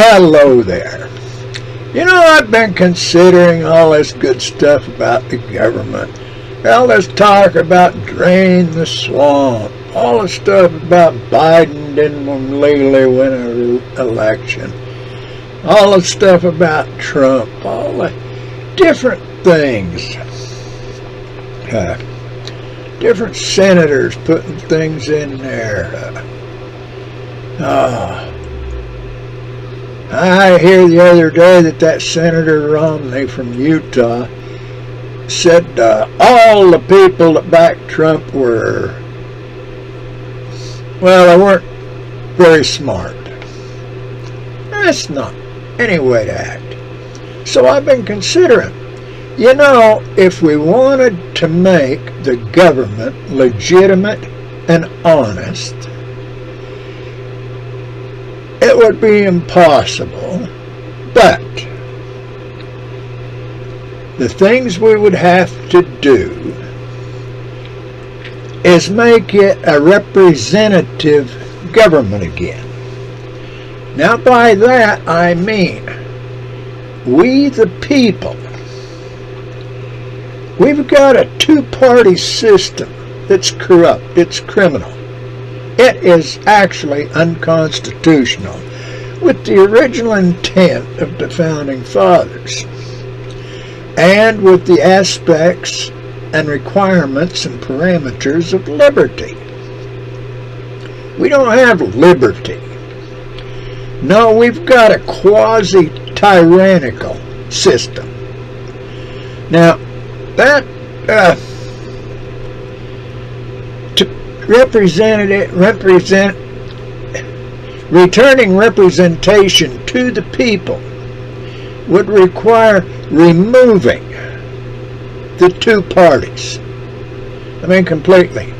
Hello there. You know, I've been considering all this good stuff about the government. All this talk about drain the swamp. All the stuff about Biden didn't legally win an election. All the stuff about Trump. All the different things. Different senators putting things in there. I hear the other day that Senator Romney from Utah said all the people that backed Trump were, well, they weren't very smart. That's not any way to act. So I've been considering, you know, if we wanted to make the government legitimate and honest, it would be impossible, but the things we would have to do is make it a representative government again. Now by that I mean we the people. We've got a two-party system that's corrupt, it's criminal. It is actually unconstitutional with the original intent of the Founding Fathers and with the aspects and requirements and parameters of liberty. We don't have liberty. No, we've got a quasi-tyrannical system. Now, that returning representation to the people would require removing the two parties. I mean, completely.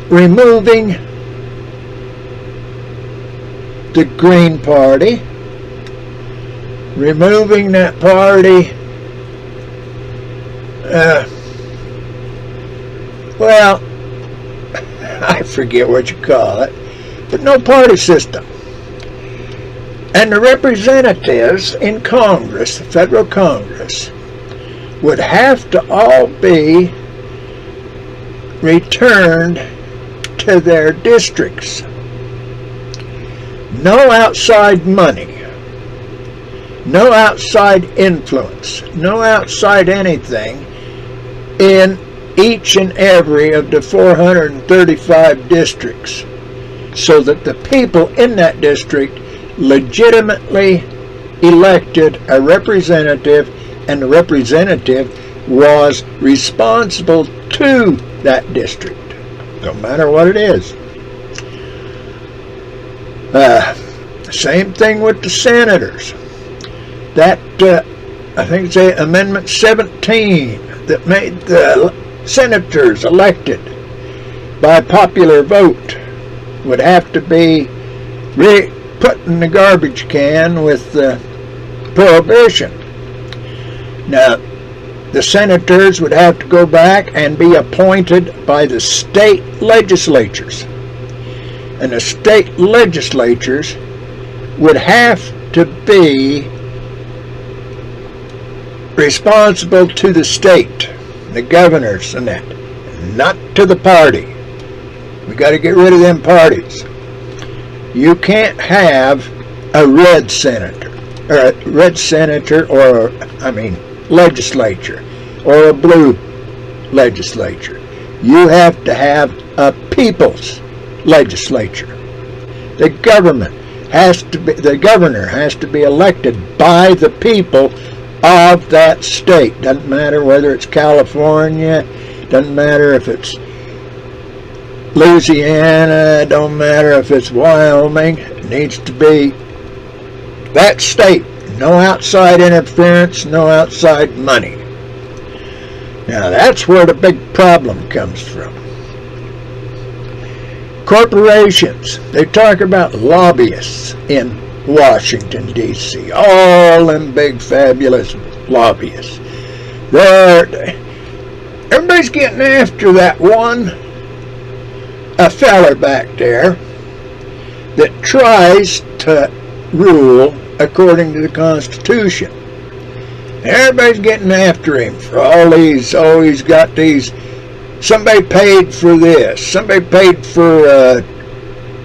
Removing the Green Party, removing that party, well, I forget what you call it, but no party system. And the representatives in Congress, the federal Congress, would have to all be returned to their districts. No outside money, no outside influence, no outside anything in each and every of the 435 districts, so that the people in that district legitimately elected a representative, and the representative was responsible to that district, no matter what it is. Same thing with the senators. That, I think it's Amendment 17 that made the senators elected by popular vote would have to be put in the garbage can with prohibition. Now, the senators would have to go back and be appointed by the state legislatures. And the state legislatures would have to be responsible to the state, the governors and that, not to the party. We got to get rid of them parties. You can't have a red senator, legislature, or a blue legislature. You have to have a people's legislature. The governor has to be elected by the people of that state. Doesn't matter whether it's California, doesn't matter if it's Louisiana, don't matter if it's Wyoming. It needs to be that state. No outside interference, no outside money. Now that's where the big problem comes from. Corporations, they talk about lobbyists in Washington, D.C. All them big, fabulous lobbyists. Everybody's getting after that one, a feller back there that tries to rule according to the Constitution. Everybody's getting after him for all these, oh, he's got these, somebody paid for this, somebody paid for a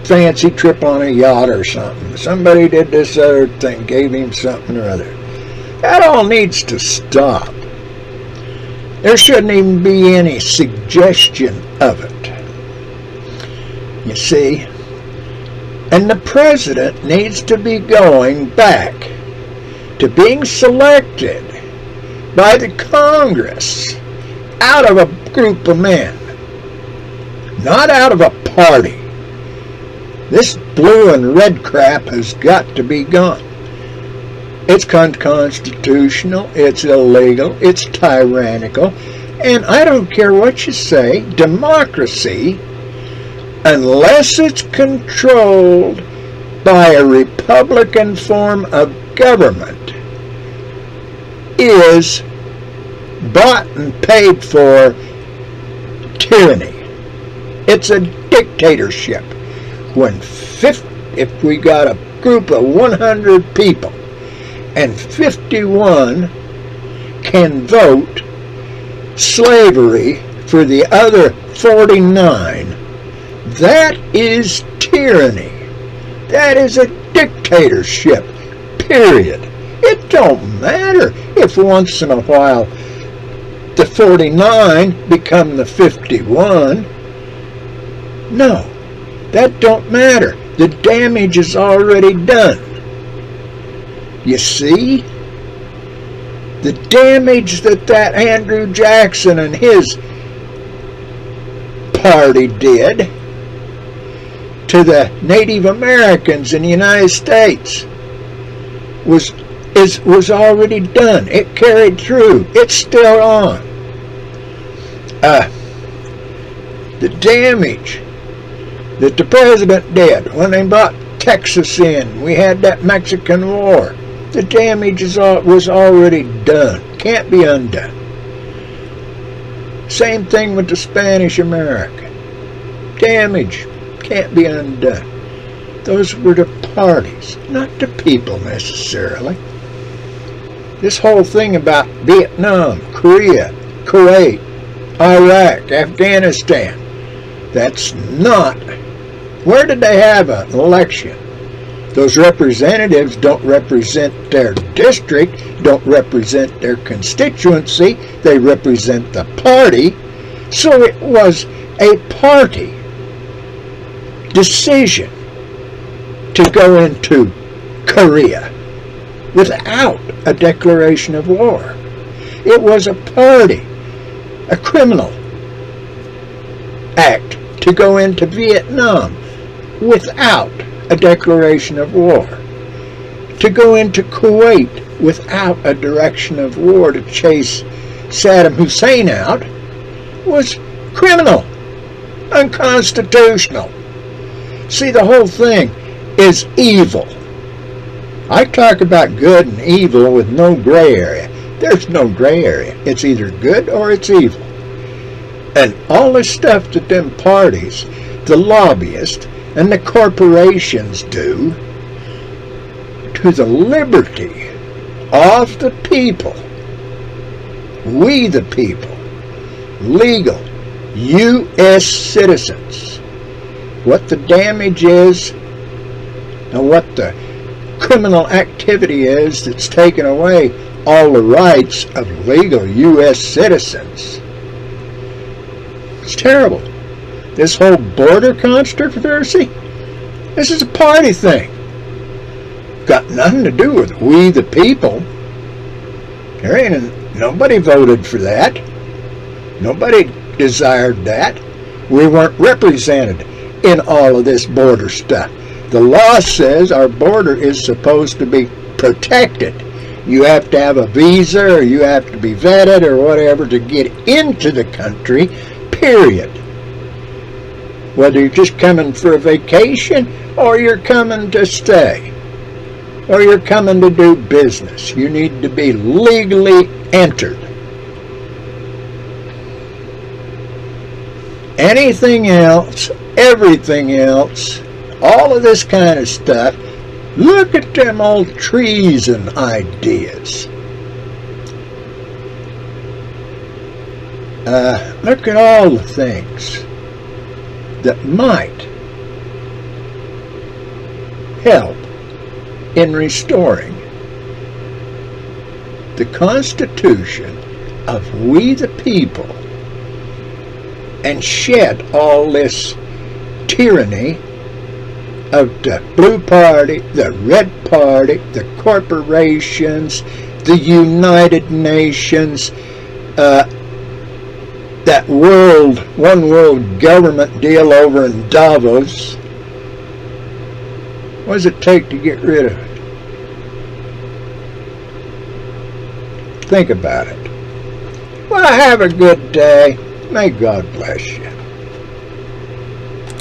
fancy trip on a yacht or something, somebody did this other thing, gave him something or other. That all needs to stop. There shouldn't even be any suggestion of it. You see? And the president needs to be going back to being selected by the Congress out of a group of men, not out of a party. This blue and red crap has got to be gone. It's unconstitutional, it's illegal, it's tyrannical, and I don't care what you say, democracy, unless it's controlled by a Republican form of government, is bought and paid for tyranny. It's a dictatorship. If we got a group of 100 people and 51 can vote slavery for the other 49, that is tyranny. That is a dictatorship, period. It don't matter if once in a while the 49 become the 51. No, that don't matter. The damage is already done. You see? The damage that Andrew Jackson and his party did to the Native Americans in the United States was already done. It carried through. It's still on. The damage that the president did when they brought Texas in, we had that Mexican War. The damage was already done. Can't be undone. Same thing with the Spanish American. Damage can't be undone. Those were the parties, not the people necessarily. This whole thing about Vietnam, Korea, Kuwait, Iraq, Afghanistan, that's not. Where did they have an election? Those representatives don't represent their district, don't represent their constituency, they represent the party. So it was a party decision to go into Korea without a declaration of war. It was a party, a criminal act to go into Vietnam without a declaration of war. To go into Kuwait without a direction of war to chase Saddam Hussein out was criminal, unconstitutional. See, the whole thing is evil. I talk about good and evil with no gray area. There's no gray area. It's either good or it's evil. And all the stuff that them parties, the lobbyists, and the corporations do to the liberty of the people, we the people, legal U.S. citizens, what the damage is and what the criminal activity is that's taken away all the rights of legal U.S. citizens. It's terrible. This whole border controversy, this is a party thing. Got nothing to do with we the people. There ain't nobody voted for that. Nobody desired that. We weren't represented in all of this border stuff. The law says our border is supposed to be protected. You have to have a visa or you have to be vetted or whatever to get into the country, period. Whether you're just coming for a vacation or you're coming to stay or you're coming to do business, you need to be legally entered. Anything else, everything else, all of this kind of stuff. Look at them old treason ideas. Look at all the things that might help in restoring the Constitution of we the people and shed all this tyranny of the blue party, the red party, the corporations, the United Nations, that one world government deal over in Davos. What does it take to get rid of it? Think about it. Well, have a good day. May God bless you.